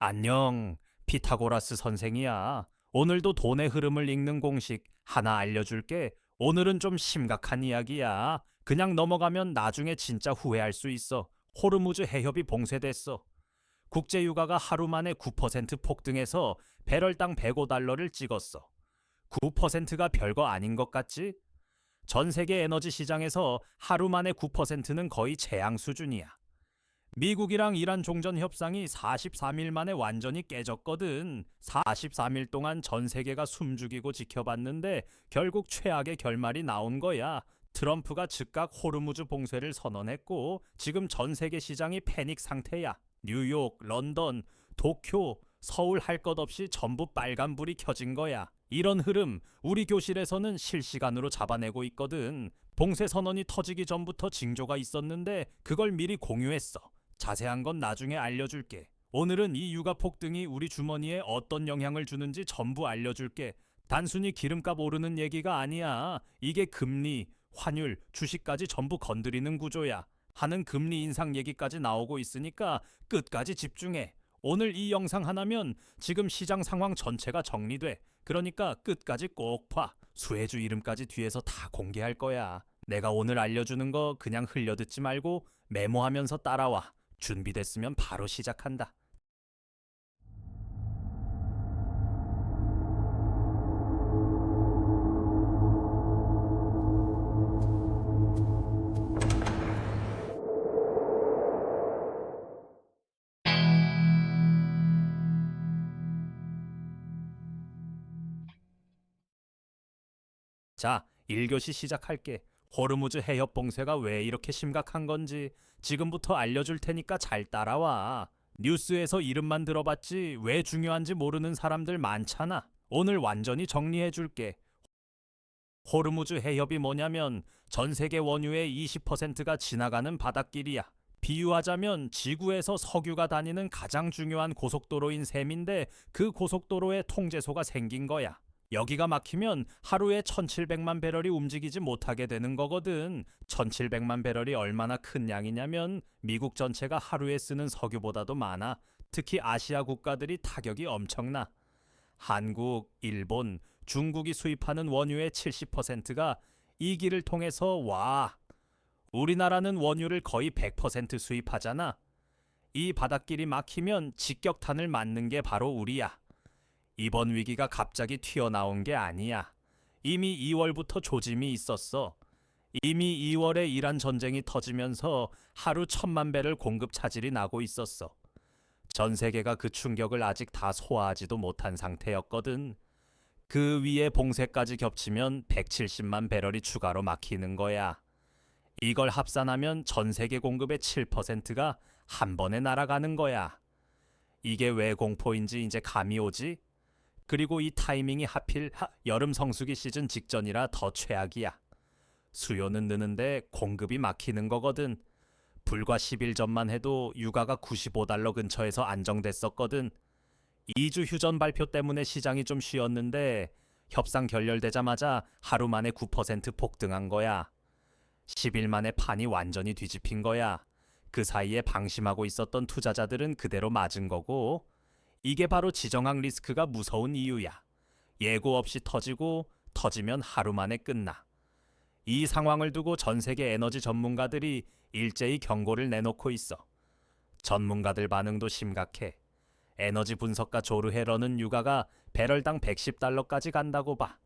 안녕, 피타고라스 선생이야. 오늘도 돈의 흐름을 읽는 공식 하나 알려줄게. 오늘은 좀 심각한 이야기야. 그냥 넘어가면 나중에 진짜 후회할 수 있어. 호르무즈 해협이 봉쇄됐어. 국제유가가 하루 만에 9% 폭등해서 배럴당 105달러를 찍었어. 9%가 별거 아닌 것 같지? 전 세계 에너지 시장에서 하루 만에 9%는 거의 재앙 수준이야. 미국이랑 이란 종전 협상이 43일 만에 완전히 깨졌거든. 43일 동안 전 세계가 숨죽이고 지켜봤는데 결국 최악의 결말이 나온 거야. 트럼프가 즉각 호르무즈 봉쇄를 선언했고 지금 전 세계 시장이 패닉 상태야. 뉴욕, 런던, 도쿄, 서울 할 것 없이 전부 빨간불이 켜진 거야. 이런 흐름 우리 교실에서는 실시간으로 잡아내고 있거든. 봉쇄 선언이 터지기 전부터 징조가 있었는데 그걸 미리 공유했어. 자세한 건 나중에 알려줄게. 오늘은 이 유가 폭등이 우리 주머니에 어떤 영향을 주는지 전부 알려줄게. 단순히 기름값 오르는 얘기가 아니야. 이게 금리, 환율, 주식까지 전부 건드리는 구조야. 하는 금리 인상 얘기까지 나오고 있으니까 끝까지 집중해. 오늘 이 영상 하나면 지금 시장 상황 전체가 정리돼. 그러니까 끝까지 꼭 봐. 수혜주 이름까지 뒤에서 다 공개할 거야. 내가 오늘 알려주는 거 그냥 흘려듣지 말고 메모하면서 따라와. 준비됐으면 바로 시작한다. 자, 1교시 시작할게. 호르무즈 해협 봉쇄가 왜 이렇게 심각한 건지 지금부터 알려줄 테니까 잘 따라와. 뉴스에서 이름만 들어봤지 왜 중요한지 모르는 사람들 많잖아. 오늘 완전히 정리해 줄게. 호르무즈 해협이 뭐냐면 전 세계 원유의 20%가 지나가는 바닷길이야. 비유하자면 지구에서 석유가 다니는 가장 중요한 고속도로인 셈인데 그 고속도로에 통제소가 생긴 거야. 여기가 막히면 하루에 1700만 배럴이 움직이지 못하게 되는 거거든. 1700만 배럴이 얼마나 큰 양이냐면 미국 전체가 하루에 쓰는 석유보다도 많아. 특히 아시아 국가들이 타격이 엄청나. 한국, 일본, 중국이 수입하는 원유의 70%가 이 길을 통해서 와. 우리나라는 원유를 거의 100% 수입하잖아. 이 바닷길이 막히면 직격탄을 맞는 게 바로 우리야. 이번 위기가 갑자기 튀어나온 게 아니야. 이미 2월부터 조짐이 있었어. 이미 2월에 이란 전쟁이 터지면서 하루 1000만 배를 공급 차질이 나고 있었어. 전 세계가 그 충격을 아직 다 소화하지도 못한 상태였거든. 그 위에 봉쇄까지 겹치면 170만 배럴이 추가로 막히는 거야. 이걸 합산하면 전 세계 공급의 7%가 한 번에 날아가는 거야. 이게 왜 공포인지 이제 감이 오지? 그리고 이 타이밍이 하필 여름 성수기 시즌 직전이라 더 최악이야. 수요는 느는데 공급이 막히는 거거든. 불과 10일 전만 해도 유가가 95달러 근처에서 안정됐었거든. 2주 휴전 발표 때문에 시장이 좀 쉬었는데 협상 결렬되자마자 하루 만에 9% 폭등한 거야. 10일 만에 판이 완전히 뒤집힌 거야. 그 사이에 방심하고 있었던 투자자들은 그대로 맞은 거고 이게 바로 지정학 리스크가 무서운 이유야. 예고 없이 터지고 터지면 하루 만에 끝나. 이 상황을 두고 전 세계 에너지 전문가들이 일제히 경고를 내놓고 있어. 전문가들 반응도 심각해. 에너지 분석가 조르헤러는 유가가 배럴당 110달러까지 간다고 봐.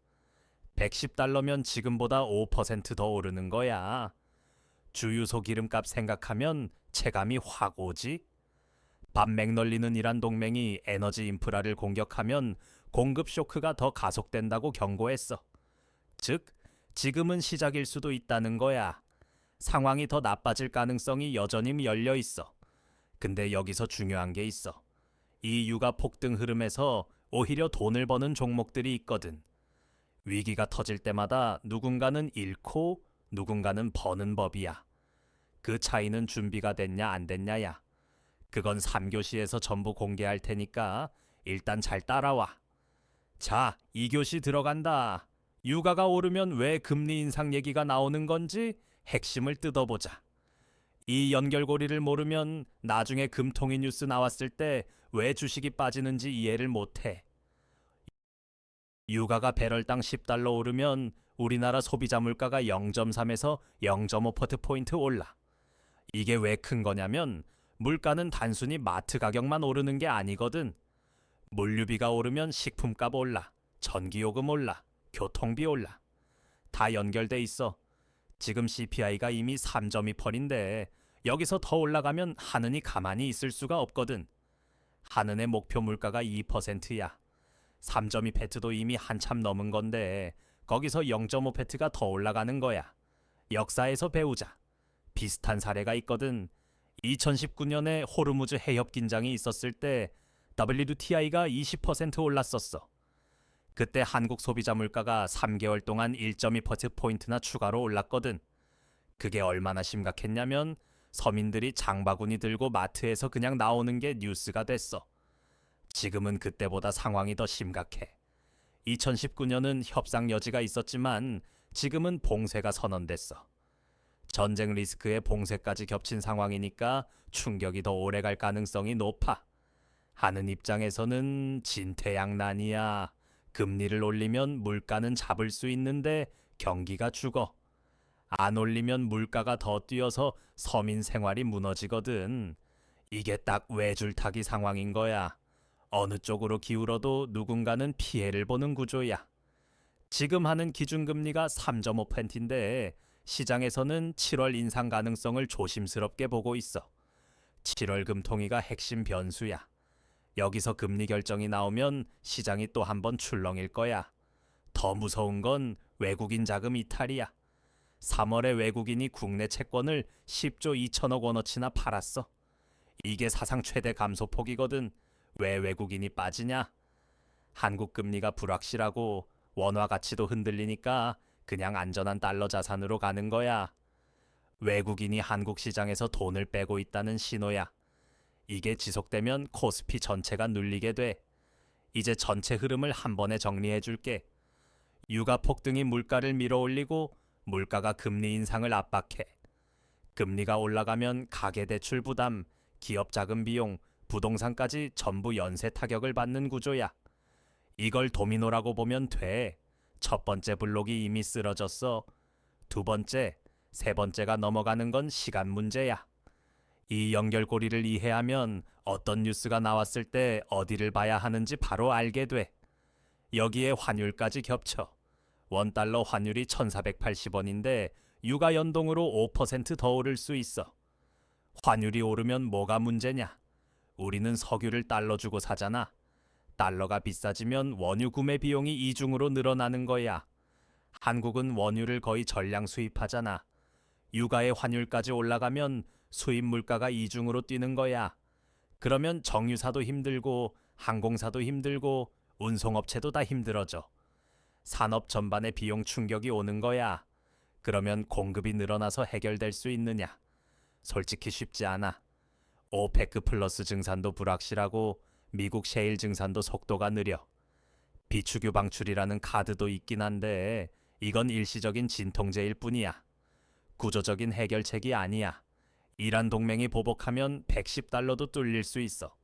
110달러면 지금보다 5%더 오르는 거야. 주유소 기름값 생각하면 체감이 확 오지? 밥 맥널리는 이란 동맹이 에너지 인프라를 공격하면 공급 쇼크가 더 가속된다고 경고했어. 즉, 지금은 시작일 수도 있다는 거야. 상황이 더 나빠질 가능성이 여전히 열려 있어. 근데 여기서 중요한 게 있어. 이 유가 폭등 흐름에서 오히려 돈을 버는 종목들이 있거든. 위기가 터질 때마다 누군가는 잃고 누군가는 버는 법이야. 그 차이는 준비가 됐냐 안 됐냐야. 그건 3교시에서 전부 공개할 테니까 일단 잘 따라와. 자, 2교시 들어간다. 유가가 오르면 왜 금리 인상 얘기가 나오는 건지 핵심을 뜯어보자. 이 연결고리를 모르면 나중에 금통위 뉴스 나왔을 때 왜 주식이 빠지는지 이해를 못해. 유가가 배럴당 10달러 오르면 우리나라 소비자 물가가 0.3에서 0.5%포인트 올라. 이게 왜 큰 거냐면 물가는 단순히 마트 가격만 오르는 게 아니거든. 물류비가 오르면 식품값 올라, 전기요금 올라, 교통비 올라. 다 연결돼 있어. 지금 CPI가 이미 3.2%인데 여기서 더 올라가면 한은이 가만히 있을 수가 없거든. 한은의 목표 물가가 2%야. 3.2%도 이미 한참 넘은 건데 거기서 0.5%가 더 올라가는 거야. 역사에서 배우자. 비슷한 사례가 있거든. 2019년에 호르무즈 해협 긴장이 있었을 때 WTI가 20% 올랐었어. 그때 한국 소비자 물가가 3개월 동안 1.2%포인트나 추가로 올랐거든. 그게 얼마나 심각했냐면 서민들이 장바구니 들고 마트에서 그냥 나오는 게 뉴스가 됐어. 지금은 그때보다 상황이 더 심각해. 2019년은 협상 여지가 있었지만 지금은 봉쇄가 선언됐어. 전쟁 리스크에 봉쇄까지 겹친 상황이니까 충격이 더 오래 갈 가능성이 높아. 하는 입장에서는 진퇴양난이야. 금리를 올리면 물가는 잡을 수 있는데 경기가 죽어. 안 올리면 물가가 더 뛰어서 서민 생활이 무너지거든. 이게 딱 외줄타기 상황인 거야. 어느 쪽으로 기울어도 누군가는 피해를 보는 구조야. 지금 하는 기준금리가 3.5%인데 시장에서는 7월 인상 가능성을 조심스럽게 보고 있어. 7월 금통위가 핵심 변수야. 여기서 금리 결정이 나오면 시장이 또 한 번 출렁일 거야. 더 무서운 건 외국인 자금 이탈이야. 3월에 외국인이 국내 채권을 10조 2천억 원어치나 팔았어. 이게 사상 최대 감소폭이거든. 왜 외국인이 빠지냐? 한국 금리가 불확실하고 원화 가치도 흔들리니까 그냥 안전한 달러 자산으로 가는 거야. 외국인이 한국 시장에서 돈을 빼고 있다는 신호야. 이게 지속되면 코스피 전체가 눌리게 돼. 이제 전체 흐름을 한 번에 정리해 줄게. 유가 폭등이 물가를 밀어올리고 물가가 금리 인상을 압박해. 금리가 올라가면 가계대출 부담, 기업 자금 비용, 부동산까지 전부 연쇄 타격을 받는 구조야. 이걸 도미노라고 보면 돼. 첫 번째 블록이 이미 쓰러졌어. 두 번째, 세 번째가 넘어가는 건 시간 문제야. 이 연결고리를 이해하면 어떤 뉴스가 나왔을 때 어디를 봐야 하는지 바로 알게 돼. 여기에 환율까지 겹쳐. 원달러 환율이 1480원인데 유가 연동으로 5%더 오를 수 있어. 환율이 오르면 뭐가 문제냐? 우리는 석유를 달러 주고 사잖아. 달러가 비싸지면 원유 구매 비용이 이중으로 늘어나는 거야. 한국은 원유를 거의 전량 수입하잖아. 유가의 환율까지 올라가면 수입 물가가 이중으로 뛰는 거야. 그러면 정유사도 힘들고 항공사도 힘들고 운송업체도 다 힘들어져. 산업 전반에 비용 충격이 오는 거야. 그러면 공급이 늘어나서 해결될 수 있느냐? 솔직히 쉽지 않아. 오페크 플러스 증산도 불확실하고 미국 셰일 증산도 속도가 느려. 비축유 방출이라는 카드도 있긴 한데 이건 일시적인 진통제일 뿐이야. 구조적인 해결책이 아니야. 이란 동맹이 보복하면 110달러도 뚫릴 수 있어.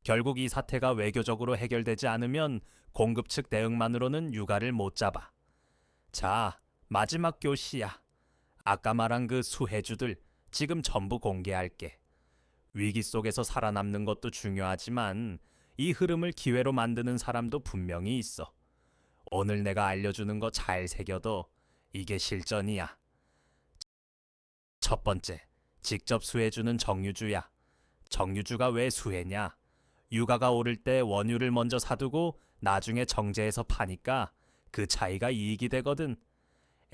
결국 이 사태가 외교적으로 해결되지 않으면 공급 측 대응만으로는 유가를 못 잡아. 자, 마지막 교시야. 아까 말한 그 수혜주들 지금 전부 공개할게. 위기 속에서 살아남는 것도 중요하지만 이 흐름을 기회로 만드는 사람도 분명히 있어. 오늘 내가 알려주는 거 잘 새겨둬. 이게 실전이야. 첫 번째, 직접 수혜주는 정유주야. 정유주가 왜 수혜냐? 유가가 오를 때 원유를 먼저 사두고 나중에 정제해서 파니까 그 차이가 이익이 되거든.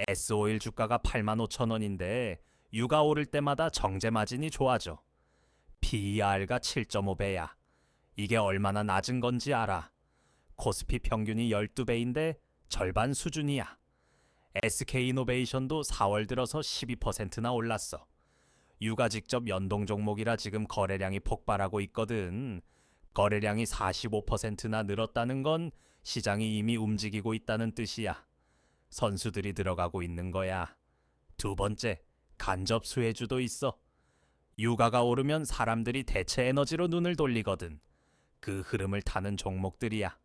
S오일 주가가 85,000원인데 유가 오를 때마다 정제 마진이 좋아져. PER가 7.5배야. 이게 얼마나 낮은 건지 알아. 코스피 평균이 12배인데 절반 수준이야. SK이노베이션도 4월 들어서 12%나 올랐어. 유가 직접 연동 종목이라 지금 거래량이 폭발하고 있거든. 거래량이 45%나 늘었다는 건 시장이 이미 움직이고 있다는 뜻이야. 선수들이 들어가고 있는 거야. 두 번째, 간접 수혜주도 있어. 유가가 오르면 사람들이 대체 에너지로 눈을 돌리거든. 그 흐름을 타는 종목들이야.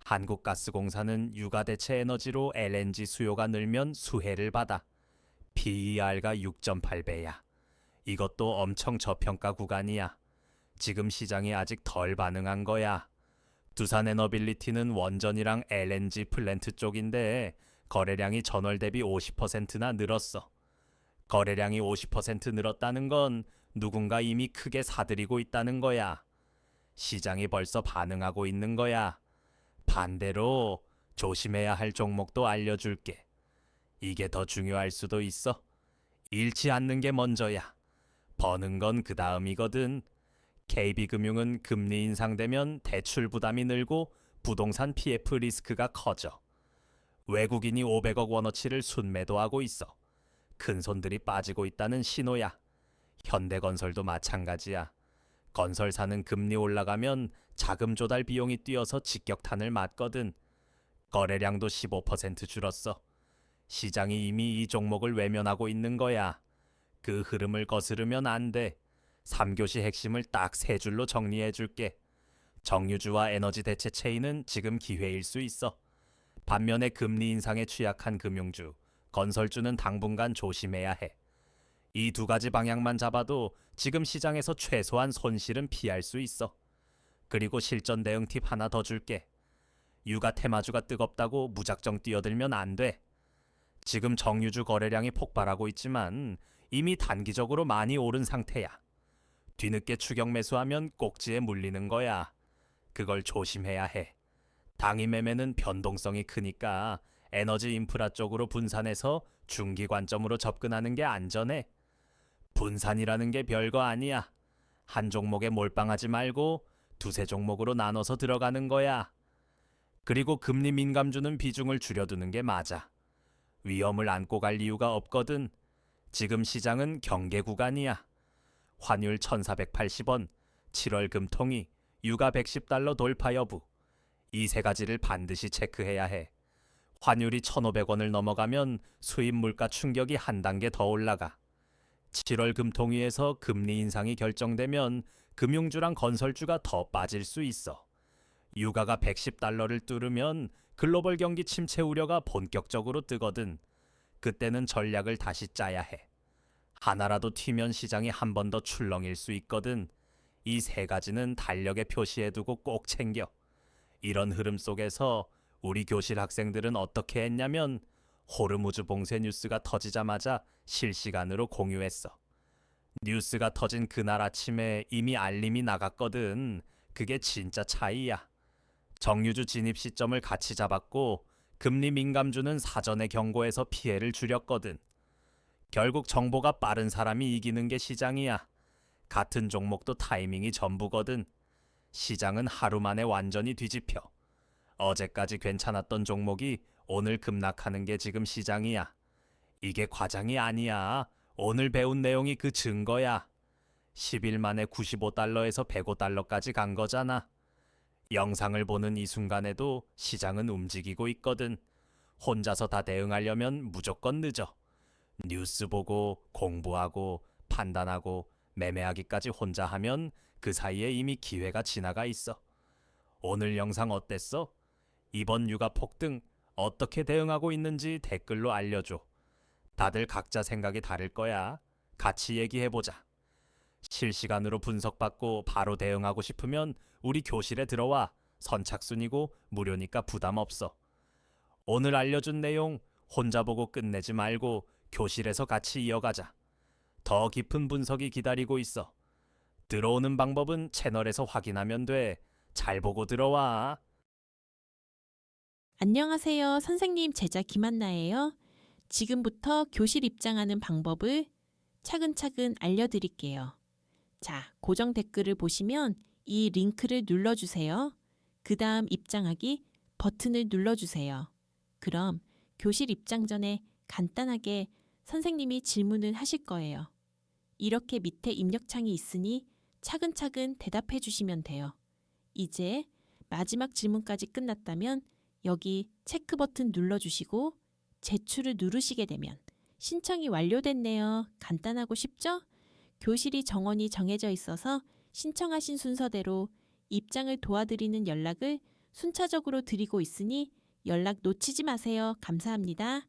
한국가스공사는 육아 대체 에너지로 LNG 수요가 늘면 수혜를 받아. PER가 6.8배야. 이것도 엄청 저평가 구간이야. 지금 시장이 아직 덜 반응한 거야. 두산에너빌리티는 원전이랑 LNG 플랜트 쪽인데 거래량이 전월 대비 50%나 늘었어. 거래량이 50% 늘었다는 건 누군가 이미 크게 사들이고 있다는 거야. 시장이 벌써 반응하고 있는 거야. 반대로 조심해야 할 종목도 알려줄게. 이게 더 중요할 수도 있어. 잃지 않는 게 먼저야. 버는 건 그 다음이거든. KB금융은 금리 인상되면 대출 부담이 늘고 부동산 PF 리스크가 커져. 외국인이 500억 원어치를 순매도하고 있어. 큰 손들이 빠지고 있다는 신호야. 현대건설도 마찬가지야. 건설사는 금리 올라가면 자금 조달 비용이 뛰어서 직격탄을 맞거든. 거래량도 15% 줄었어. 시장이 이미 이 종목을 외면하고 있는 거야. 그 흐름을 거스르면 안 돼. 3교시 핵심을 딱 세 줄로 정리해 줄게. 정유주와 에너지 대체 체인은 지금 기회일 수 있어. 반면에 금리 인상에 취약한 금융주, 건설주는 당분간 조심해야 해. 이 두 가지 방향만 잡아도 지금 시장에서 최소한 손실은 피할 수 있어. 그리고 실전 대응 팁 하나 더 줄게. 육아 테마주가 뜨겁다고 무작정 뛰어들면 안 돼. 지금 정유주 거래량이 폭발하고 있지만 이미 단기적으로 많이 오른 상태야. 뒤늦게 추격 매수하면 꼭지에 물리는 거야. 그걸 조심해야 해. 당일 매매는 변동성이 크니까 에너지 인프라 쪽으로 분산해서 중기 관점으로 접근하는 게 안전해. 분산이라는 게 별거 아니야. 한 종목에 몰빵하지 말고 두세 종목으로 나눠서 들어가는 거야. 그리고 금리 민감주는 비중을 줄여두는 게 맞아. 위험을 안고 갈 이유가 없거든. 지금 시장은 경계 구간이야. 환율 1480원, 7월 금통이, 유가 110달러 돌파 여부. 이 세 가지를 반드시 체크해야 해. 환율이 1,500원을 넘어가면 수입 물가 충격이 한 단계 더 올라가. 7월 금통위에서 금리 인상이 결정되면 금융주랑 건설주가 더 빠질 수 있어. 유가가 110달러를 뚫으면 글로벌 경기 침체 우려가 본격적으로 뜨거든. 그때는 전략을 다시 짜야 해. 하나라도 튀면 시장이 한 번 더 출렁일 수 있거든. 이 세 가지는 달력에 표시해두고 꼭 챙겨. 이런 흐름 속에서 우리 교실 학생들은 어떻게 했냐면 호르무즈 봉쇄 뉴스가 터지자마자 실시간으로 공유했어. 뉴스가 터진 그날 아침에 이미 알림이 나갔거든. 그게 진짜 차이야. 정유주 진입 시점을 같이 잡았고 금리 민감주는 사전에 경고해서 피해를 줄였거든. 결국 정보가 빠른 사람이 이기는 게 시장이야. 같은 종목도 타이밍이 전부거든. 시장은 하루 만에 완전히 뒤집혀. 어제까지 괜찮았던 종목이 오늘 급락하는 게 지금 시장이야. 이게 과장이 아니야. 오늘 배운 내용이 그 증거야. 10일 만에 95달러에서 105달러까지 간 거잖아. 영상을 보는 이 순간에도 시장은 움직이고 있거든. 혼자서 다 대응하려면 무조건 늦어. 뉴스 보고 공부하고 판단하고 매매하기까지 혼자 하면 그 사이에 이미 기회가 지나가 있어. 오늘 영상 어땠어? 이번 유가 폭등 어떻게 대응하고 있는지 댓글로 알려줘. 다들 각자 생각이 다를 거야. 같이 얘기해보자. 실시간으로 분석받고 바로 대응하고 싶으면 우리 교실에 들어와. 선착순이고 무료니까 부담 없어. 오늘 알려준 내용 혼자 보고 끝내지 말고 교실에서 같이 이어가자. 더 깊은 분석이 기다리고 있어. 들어오는 방법은 채널에서 확인하면 돼. 잘 보고 들어와. 안녕하세요. 선생님 제자 김한나예요. 지금부터 교실 입장하는 방법을 차근차근 알려드릴게요. 자, 고정 댓글을 보시면 이 링크를 눌러주세요. 그 다음 입장하기 버튼을 눌러주세요. 그럼 교실 입장 전에 간단하게 선생님이 질문을 하실 거예요. 이렇게 밑에 입력창이 있으니 차근차근 대답해 주시면 돼요. 이제 마지막 질문까지 끝났다면 여기 체크 버튼 눌러주시고 제출을 누르시게 되면 신청이 완료됐네요. 간단하고 쉽죠? 교실이 정원이 정해져 있어서 신청하신 순서대로 입장을 도와드리는 연락을 순차적으로 드리고 있으니 연락 놓치지 마세요. 감사합니다.